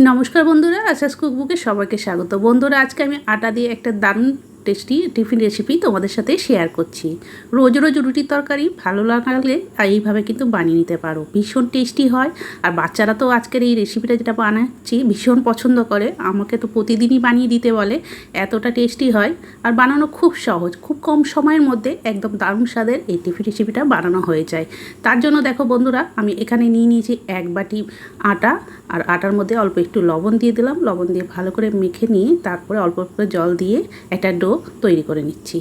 নমস্কার বন্ধুরা, আশাস কুকবুকে সবাইকে স্বাগত। বন্ধুরা, আজকে আমি আটা দিয়ে একটা দারুণ টেস্টি টিফিন রেসিপি তোমাদের সাথে শেয়ার করছি। রোজ রোজ রুটির তরকারি ভালো লাগলে এইভাবে কিন্তু বানিয়ে নিতে পারো, ভীষণ টেস্টি হয়। আর বাচ্চারা তো আজকের এই রেসিপিটা যেটা বানাচ্ছি ভীষণ পছন্দ করে, আমাকে তো প্রতিদিনই বানিয়ে দিতে বলে, এতটা টেস্টি হয়। আর বানানো খুব সহজ, খুব কম সময়ের মধ্যে একদম দারুণ স্বাদের এই টিফিন রেসিপিটা বানানো হয়ে যায়। তার জন্য দেখো বন্ধুরা, আমি এখানে নিয়ে নিয়েছি 1 বাটি আটা। আর আটার মধ্যে অল্প একটু লবণ দিয়ে দিলাম, লবণ দিয়ে ভালো করে মেখে নিয়ে তারপরে অল্প করে জল দিয়ে একটা ডো তৈরি করে নিচ্ছি।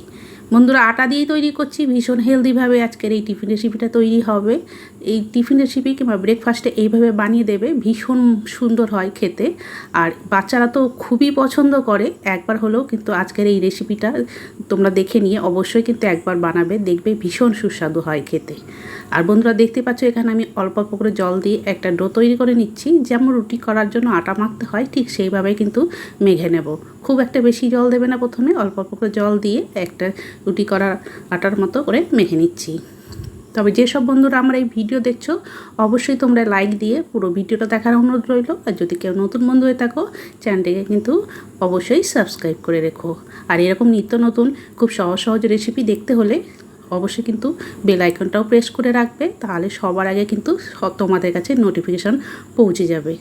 বন্ধুরা, আটা দিয়েই তৈরি করছি, ভীষণ হেলদিভাবে আজকের এই টিফিন রেসিপিটা তৈরি হবে। এই টিফিন রেসিপি কিংবা ব্রেকফাস্টে এইভাবে বানিয়ে দেবে, ভীষণ সুন্দর হয় খেতে। আর বাচ্চারা তো খুবই পছন্দ করে, একবার হলেও কিন্তু আজকের এই রেসিপিটা তোমরা দেখে নিয়ে অবশ্যই কিন্তু একবার বানাবে, দেখবে ভীষণ সুস্বাদু হয় খেতে। আর বন্ধুরা, দেখতে পাচ্ছ এখানে আমি অল্প অল্প করে জল দিয়ে একটা ডো তৈরি করে নিচ্ছি। যেমন রুটি করার জন্য আটা মাখতে হয় ঠিক সেইভাবে কিন্তু মেখে নেব। খুব একটা বেশি জল দেবে না, প্রথমে অল্প অল্প করে জল দিয়ে একটা রুটি করার আটার মতো করে মেখে নিচ্ছি। তবে যেসব বন্ধুরা আমার এই ভিডিও দেখছো অবশ্যই তোমরা লাইক দিয়ে পুরো ভিডিওটা দেখার অনুরোধ রইল। আর যদি কেউ নতুন বন্ধু হয়ে থাকো চ্যানেলটিকে কিন্তু অবশ্যই সাবস্ক্রাইব করে রেখো। আর এরকম নিত্য নতুন খুব সহজ সহজ রেসিপি দেখতে হলে অবশ্যই কিন্তু বেল আইকনটাও প্রেস করে রাখবে, তাহলে সবার আগে কিন্তু তোমাদের কাছে নোটিফিকেশান পৌঁছে যাবে।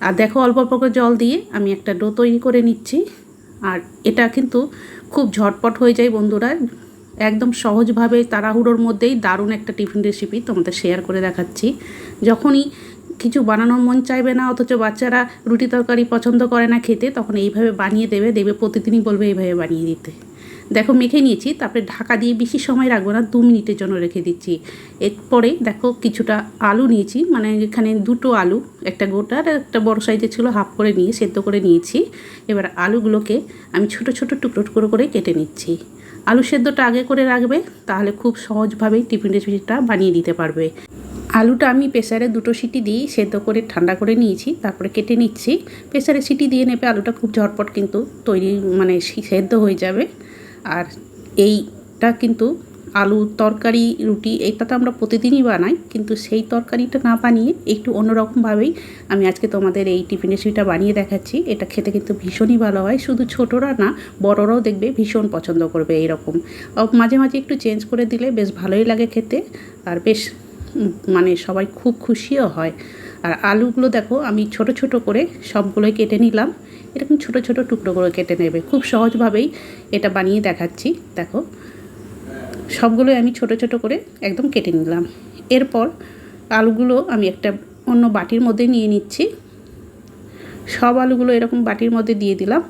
আর দেখো অল্প অল্প করে জল দিয়ে আমি একটা ডো তৈরি করে নিচ্ছি। আর এটা কিন্তু খুব ঝটপট হয়ে যায় বন্ধুরা, একদম সহজভাবে তাড়াহুড়োর মধ্যেই দারুণ একটা টিফিন রেসিপি তোমাদের শেয়ার করে দেখাচ্ছি। যখনই কিছু বানানোর মন চাইবে না, অথচ বাচ্চারা রুটি তরকারি পছন্দ করে না খেতে, তখন এইভাবে বানিয়ে দেবে প্রতিদিনই বলবে এইভাবে বানিয়ে দিতে। দেখো মেখে নিয়েছি, তারপরে ঢাকা দিয়ে বেশি সময় রাখবো না, 2 মিনিটের জন্য রেখে দিচ্ছি। এরপরে দেখো কিছুটা আলু নিয়েছি, মানে এখানে 2টো আলু, একটা গোটা আর একটা বড় সাইজের ছিল, হাফ করে নিয়ে সেদ্ধ করে নিয়েছি। এবার আলুগুলোকে আমি ছোট ছোট টুকরো করে কেটে নিচ্ছি। আলু সেদ্ধটা আগে করে রাখবে, তাহলে খুব সহজভাবেই টিফিন রেসিপিটা বানিয়ে দিতে পারবে। আলুটা আমি প্রেসারে 2টো সিটি দিয়ে সেদ্ধ করে ঠান্ডা করে নিয়েছি, তারপরে কেটে নিচ্ছি। প্রেসারে সিটি দিয়ে নেবে, আলুটা খুব ঝটপট কিন্তু তৈরি মানে সেদ্ধ হয়ে যাবে। আর এইটা কিন্তু আলু তরকারি রুটি এটা তো আমরা প্রতিদিনই বানাই, কিন্তু সেই তরকারিটা না বানিয়ে একটু অন্যরকমভাবেই আমি আজকে তোমাদের এই টিফিন রেসিপিটা বানিয়ে দেখাচ্ছি। এটা খেতে কিন্তু ভীষণই ভালো হয়, শুধু ছোটরা না বড়রাও দেখবে ভীষণ পছন্দ করবে। এইরকম মাঝে মাঝে একটু চেঞ্জ করে দিলে বেশ ভালোই লাগে খেতে, আর বেশ মানে সবাই খুব খুশিও হয়। আর আলুগুলো দেখো আমি ছোট ছোট করে সবগুলোই কেটে নিলাম, এরকম ছোট ছোট টুকরো করে কেটে নেবে। খুব সহজভাবেই এটা বানিয়ে দেখাচ্ছি। দেখো সবগুলোই আমি ছোট ছোট করে একদম কেটে নিলাম। এরপর আলুগুলো আমি একটা অন্য বাটির মধ্যে নিয়ে নিচ্ছি। সব আলুগুলো এরকম বাটির মধ্যে দিয়ে দিলাম।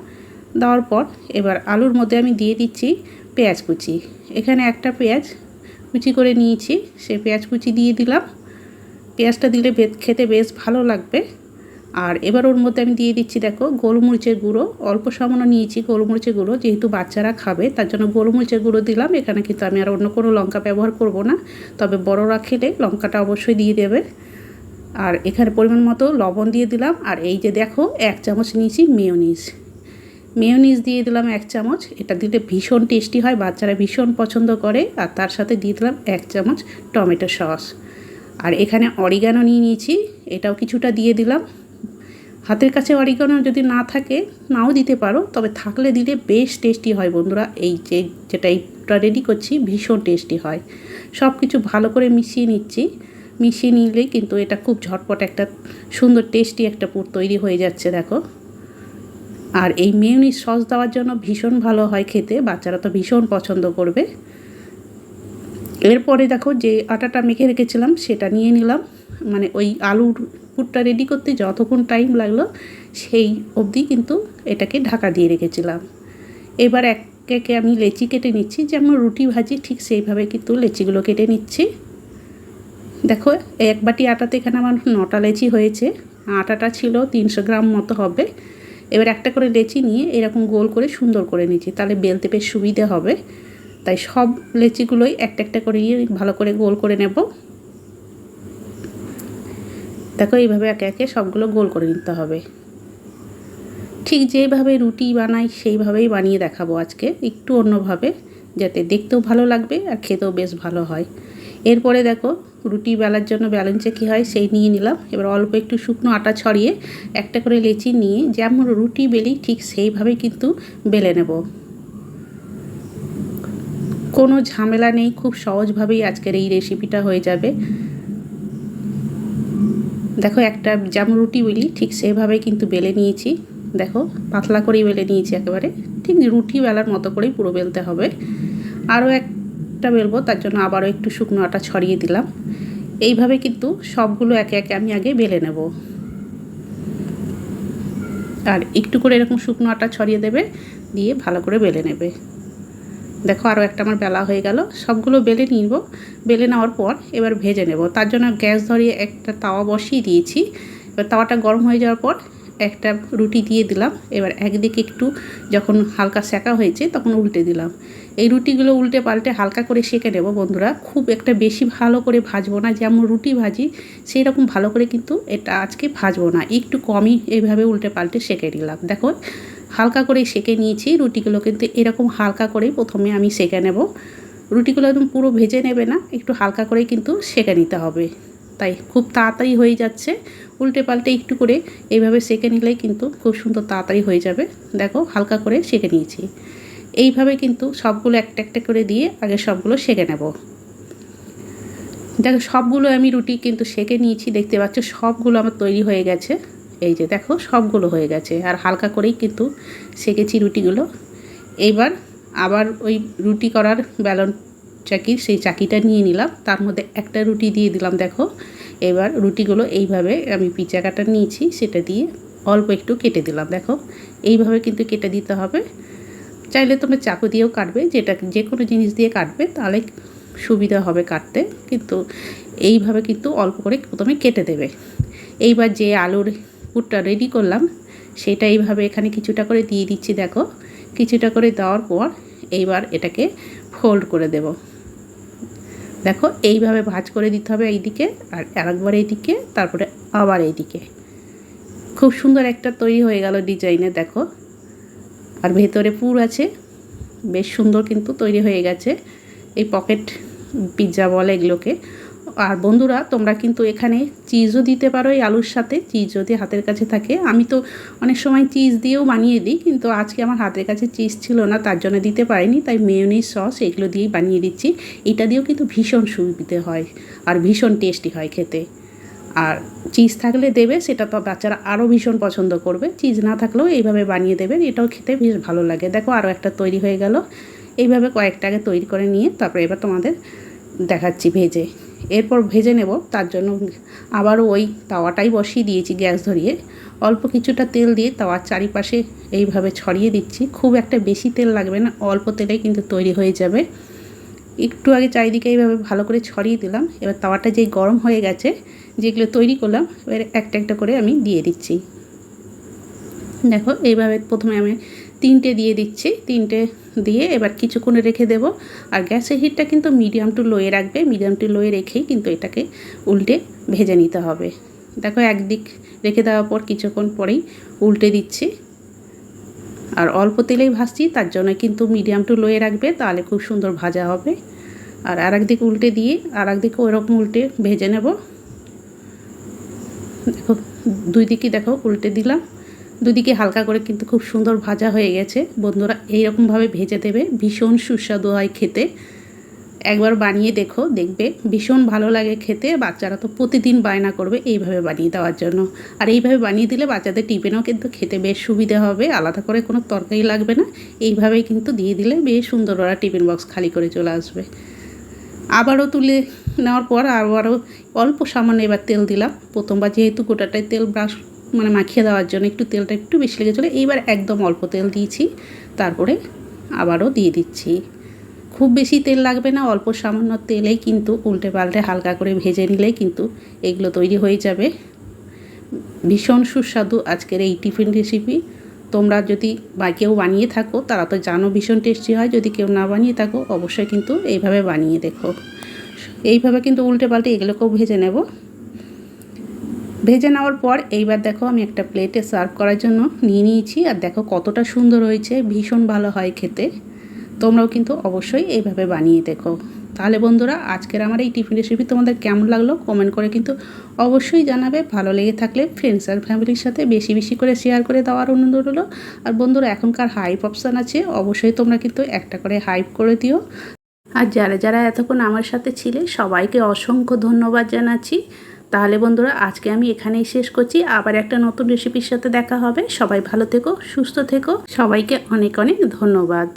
দেওয়ার পর এবার আলুর মধ্যে আমি দিয়ে দিচ্ছি পেঁয়াজ কুচি। এখানে একটা পেঁয়াজ কুচি করে নিয়েছি, সেই পেঁয়াজ কুচি দিয়ে দিলাম। পেঁয়াজটা দিলে খেতে বেশ ভালো লাগবে। আর এবার ওর মধ্যে আমি দিয়ে দিচ্ছি দেখো গোলমরিচের গুঁড়ো, অল্প সামান্য নিয়েছি গোলমরিচের গুঁড়ো, যেহেতু বাচ্চারা খাবে তার জন্য গোলমরিচের গুঁড়ো দিলাম। এখানে কিন্তু আমি আর অন্য কোনো লঙ্কা ব্যবহার করব না, তবে বড়রা খেলে লঙ্কাটা অবশ্যই দিয়ে দেবে। আর এখানে পরিমাণ মতো লবণ দিয়ে দিলাম। আর এই যে দেখো 1 চামচ নিয়েছি মেয়োনিজ দিয়ে দিলাম 1 চামচ। এটা দিলে ভীষণ টেস্টি হয়, বাচ্চারা ভীষণ পছন্দ করে। আর তার সাথে দিয়ে দিলাম 1 চামচ টমেটো সস। আর এখানে অরিগানো নিয়ে নিয়েছি, এটাও কিছুটা দিয়ে দিলাম। হাতের কাছে অরিগানো যদি না থাকে নাও দিতে পারো, তবে থাকলে দিলে বেশ টেস্টি হয় বন্ধুরা। এই যেটা এইটা রেডি করছি ভীষণ টেস্টি হয়। সব কিছু ভালো করে মিশিয়ে নিচ্ছি। মিশিয়ে নিলেই কিন্তু এটা খুব ঝটপট একটা সুন্দর টেস্টি একটা পুর তৈরি হয়ে যাচ্ছে দেখো। আর এই মেয়োনিজ সস দেওয়ার জন্য ভীষণ ভালো হয় খেতে, বাচ্চারা তো ভীষণ পছন্দ করবে। এরপরে দেখো যে আটাটা মেখে রেখেছিলাম সেটা নিয়ে নিলাম, মানে ওই আলুর পুরটা রেডি করতে যতক্ষণ টাইম লাগলো সেই অবধি কিন্তু এটাকে ঢাকা দিয়ে রেখেছিলাম। এবার একে একে আমি লেচি কেটে নিচ্ছি, যেমন রুটি ভাজি ঠিক সেইভাবে কিন্তু লেচিগুলো কেটে নিচ্ছি। দেখো 1 বাটি আটাতে এখানে আমার 9টা লেচি হয়েছে। আটাটা ছিল 300 গ্রাম মতো হবে। এবার একটা করে লেচি নিয়ে এরকম গোল করে সুন্দর করে নিচ্ছি, তাহলে বেলতে বেশ সুবিধে হবে। তাই সব লেচিগুলোই একটা একটা করে ভালো করে গোল করে নেব। দেখো এইভাবে একে একে সবগুলো গোল করে নিতে হবে। ঠিক যেভাবে রুটি বানাই সেইভাবেই বানিয়ে দেখাবো আজকে, একটু অন্যভাবে, যাতে দেখতেও ভালো লাগবে আর খেতেও বেশ ভালো হয়। এরপরে দেখো রুটি বেলার জন্য ব্যালেন্সে কী হয় সেই নিয়ে নিলাম। এবার অল্প একটু শুকনো আটা ছড়িয়ে একটা করে লেচি নিয়ে যেমন রুটি বেলি ঠিক সেইভাবেই কিন্তু বেলে নেব। কোনো ঝামেলা নেই, খুব সহজভাবেই আজকের এই রেসিপিটা হয়ে যাবে। দেখো একটা যেমন রুটি বেলি ঠিক সেইভাবেই কিন্তু বেলে নিয়েছি। দেখো পাতলা করেই বেলে নিয়েছি একেবারে, ঠিক রুটি বেলার মতো করেই পুরো বেলতে হবে। আরও একটা বেলবো, তার জন্য আবারও একটু শুকনো আটা ছড়িয়ে দিলাম। এইভাবে কিন্তু সবগুলো একে একে আমি আগে বেলে নেব। আর একটু করে এরকম শুকনো আটা ছড়িয়ে দেবে, দিয়ে ভালো করে বেলে নেবে। দেখো আরও একটা আমার বেলা হয়ে গেল। সবগুলো বেলে নিব। বেলে নেওয়ার পর এবার ভেজে নেব। তার জন্য গ্যাস ধরিয়ে একটা তাওয়া বসিয়ে দিয়েছি। এবার তাওয়াটা গরম হয়ে যাওয়ার পর একটা রুটি দিয়ে দিলাম। এবার একদিকে একটু যখন হালকা সেঁকা হয়েছে তখন উল্টে দিলাম। এই রুটিগুলো উল্টে পাল্টে হালকা করে সেঁকে নেব বন্ধুরা। খুব একটা বেশি ভালো করে ভাজবো না, যেমন রুটি ভাজি সেই রকম ভালো করে কিন্তু এটা আজকে ভাজবো না, একটু কমই এইভাবে উল্টে পাল্টে সেঁকে নিলাম। দেখো হালকা করে সেঁকে নিয়েছি রুটিগুলো, কিন্তু এরকম হালকা করেই প্রথমে আমি সেঁকে নেব। রুটিগুলো একদম পুরো ভেজে নেবে না, একটু হালকা করেই কিন্তু সেঁকে নিতে হবে। তাই খুব তাড়াতাড়ি হয়ে যাচ্ছে। উল্টে পাল্টে একটু করে এইভাবে সেঁকে নিলেই কিন্তু খুব সুন্দর তাড়াতাড়ি হয়ে যাবে। দেখো হালকা করে সেঁকে নিয়েছি। এইভাবে কিন্তু সবগুলো একটা একটা করে দিয়ে আগে সবগুলো সেঁকে নেব। দেখো সবগুলো আমি রুটি কিন্তু সেঁকে নিয়েছি, দেখতে পাচ্ছ সবগুলো আমার তৈরি হয়ে গেছে। এই যে দেখো সবগুলো হয়ে গেছে, আর হালকা করেই কিন্তু সেঁকেছি রুটিগুলো। এইবার আবার ওই রুটি করার বেলন চাকি, সেই চাকিটা নিয়ে নিলাম, তার মধ্যে একটা রুটি দিয়ে দিলাম। দেখো এবার রুটিগুলো এইভাবে আমি পিচা কাটা নিয়েছি সেটা দিয়ে অল্প একটু কেটে দিলাম। দেখো এইভাবে কিন্তু কেটে দিতে হবে। চাইলে তোমরা চাকু দিয়েও কাটবে, যেটা যে কোনো জিনিস দিয়ে কাটবে তাহলে সুবিধা হবে কাটতে, কিন্তু এইভাবে কিন্তু অল্প করে প্রথমে কেটে দেবে। এইবার যে আলুর পুরটা রেডি করলাম সেটা এইভাবে এখানে কিছুটা করে দিয়ে দিচ্ছি। দেখো কিছুটা করে দেওয়ার পর এইবার এটাকে ফোল্ড করে দেব। দেখো এইভাবে ভাঁজ করে দিতে হবে এইদিকে, আর আরেকবার এইদিকে, তারপরে আবার এইদিকে। খুব সুন্দর একটা তৈরি হয়ে গেল ডিজাইনে। দেখো আর ভেতরে পুর আছে, বেশ সুন্দর কিন্তু তৈরি হয়ে গেছে। এই পকেট পিৎজা বলে এগুলোকে। আর বন্ধুরা তোমরা কিন্তু এখানে চিজও দিতে পারো এই আলুর সাথে, চিজ যদি হাতের কাছে থাকে। আমি তো অনেক সময় চিজ দিয়েও বানিয়ে দিই, কিন্তু আজকে আমার হাতের কাছে চিজ ছিল না, তার জন্য দিতে পারিনি। তাই মেয়োনিজ সস এগুলো দিয়েই বানিয়ে দিচ্ছি। এটা দিয়েও কিন্তু ভীষণ সুবিধে হয় আর ভীষণ টেস্টি হয় খেতে। আর চিজ থাকলে দেবে, সেটা তো বাচ্চারা আরও ভীষণ পছন্দ করবে। চিজ না থাকলেও এইভাবে বানিয়ে দেবেন, এটাও খেতে বেশ ভালো লাগে। দেখো আরও একটা তৈরি হয়ে গেল। এইভাবে কয়েকটা আগে তৈরি করে নিয়ে তারপরে এবার তোমাদের দেখাচ্ছি ভেজে। এরপর ভেজে নেব, তার জন্য আবারও ওই তাওয়াটাই বসিয়ে দিয়েছি গ্যাস ধরিয়ে। অল্প কিছুটা তেল দিয়ে তাওয়ার চারিপাশে এইভাবে ছড়িয়ে দিচ্ছি। খুব একটা বেশি তেল লাগবে না, অল্প তেলেই কিন্তু তৈরি হয়ে যাবে। একটু আগে চারিদিকে এইভাবে ভালো করে ছড়িয়ে দিলাম। এবার তাওয়াটা যেই গরম হয়ে গেছে, যেগুলো তৈরি করলাম এবার একটা একটা করে আমি দিয়ে দিচ্ছি। দেখো এইভাবে প্রথমে আমি 3টে দিয়ে দিচ্ছি। 3টে দিয়ে এবার কিছুক্ষণ রেখে দেব। আর গ্যাসের হিটটা কিন্তু মিডিয়াম টু লোয়ে রাখবে। মিডিয়াম টু লোয়ে রেখেই কিন্তু এটাকে উল্টে ভেজে নিতে হবে। দেখো একদিক রেখে দেওয়ার পর কিছুক্ষণ পরেই উল্টে দিচ্ছি। আর অল্প তেলেই ভাজছি, তার জন্য কিন্তু মিডিয়াম টু লোয়ে রাখবে, তাহলে খুব সুন্দর ভাজা হবে। আর আরেকদিক উল্টে দিয়ে আরেকদিকে ওইরকম উল্টে ভেজে নেব। দেখো দুই দিকে দেখো উল্টে দিলাম, দুদিকে হালকা করে কিন্তু খুব সুন্দর ভাজা হয়ে গেছে। বন্ধুরা এইরকমভাবে ভেজে দেবে, ভীষণ সুস্বাদু হয় খেতে। একবার বানিয়ে দেখো, দেখবে ভীষণ ভালো লাগে খেতে। বাচ্চারা তো প্রতিদিন বায়না করবে এইভাবে বানিয়ে দেওয়ার জন্য। আর এইভাবে বানিয়ে দিলে বাচ্চাদের টিফিনেও কিন্তু খেতে বেশ সুবিধা হবে, আলাদা করে কোনো তরকারি লাগবে না। এইভাবেই কিন্তু দিয়ে দিলে বেশ সুন্দর ওরা টিফিন বক্স খালি করে চলে আসবে। আবারও তুলে নেওয়ার পর আবারও অল্প সামান্য এবার তেল দিলাম। প্রথমবার যেহেতু গোটাটাই তেল ব্রাশ মাখিয়ে দেওয়ার জন্য একটু তেলটা একটু বেশি লেগেছিলো, এইবার একদম অল্প তেল দিয়েছি। তারপরে আবারও দিয়ে দিচ্ছি। খুব বেশি তেল লাগবে না, অল্প সামান্য তেলেই কিন্তু উল্টে পাল্টে হালকা করে ভেজে নিলেই কিন্তু এগুলো তৈরি হয়ে যাবে। ভীষণ সুস্বাদু আজকের এই টিফিন রেসিপি। তোমরা যদি কেউ বানিয়ে থাকো তারা তো জানো ভীষণ টেস্টি হয়, যদি কেউ না বানিয়ে থাকো অবশ্যই কিন্তু এইভাবে বানিয়ে দেখো। এইভাবে কিন্তু উল্টে পাল্টে এগুলোকেও ভেজে নেব। ভেজে নেওয়ার পর এইবার দেখো আমি একটা প্লেটে সার্ভ করার জন্য নিয়ে নিয়েছি। আর দেখো কতটা সুন্দর হয়েছে, ভীষণ ভালো হয় খেতে। তোমরাও কিন্তু অবশ্যই এইভাবে বানিয়ে দেখো। তাহলে বন্ধুরা আজকের আমার এই টিফিন রেসিপি তোমাদের কেমন লাগলো কমেন্ট করে কিন্তু অবশ্যই জানাবে। ভালো লেগে থাকলে ফ্রেন্ডস আর ফ্যামিলির সাথে বেশি বেশি করে শেয়ার করে দেওয়ার অনুরোধ হলো। আর বন্ধুরা এখনকার হাইপ অপশান আছে, অবশ্যই তোমরা কিন্তু একটা করে হাইপ করে দিও। আর যারা যারা এতক্ষণ আমার সাথে ছিলে সবাইকে অসংখ্য ধন্যবাদ জানাচ্ছি। তাহলে বন্ধুরা আজকে আমি এখানেই শেষ করছি, আবার একটা নতুন রেসিপির সাথে দেখা হবে। সবাই ভালো থেকো, সুস্থ থেকো, সবাইকে অনেক অনেক ধন্যবাদ।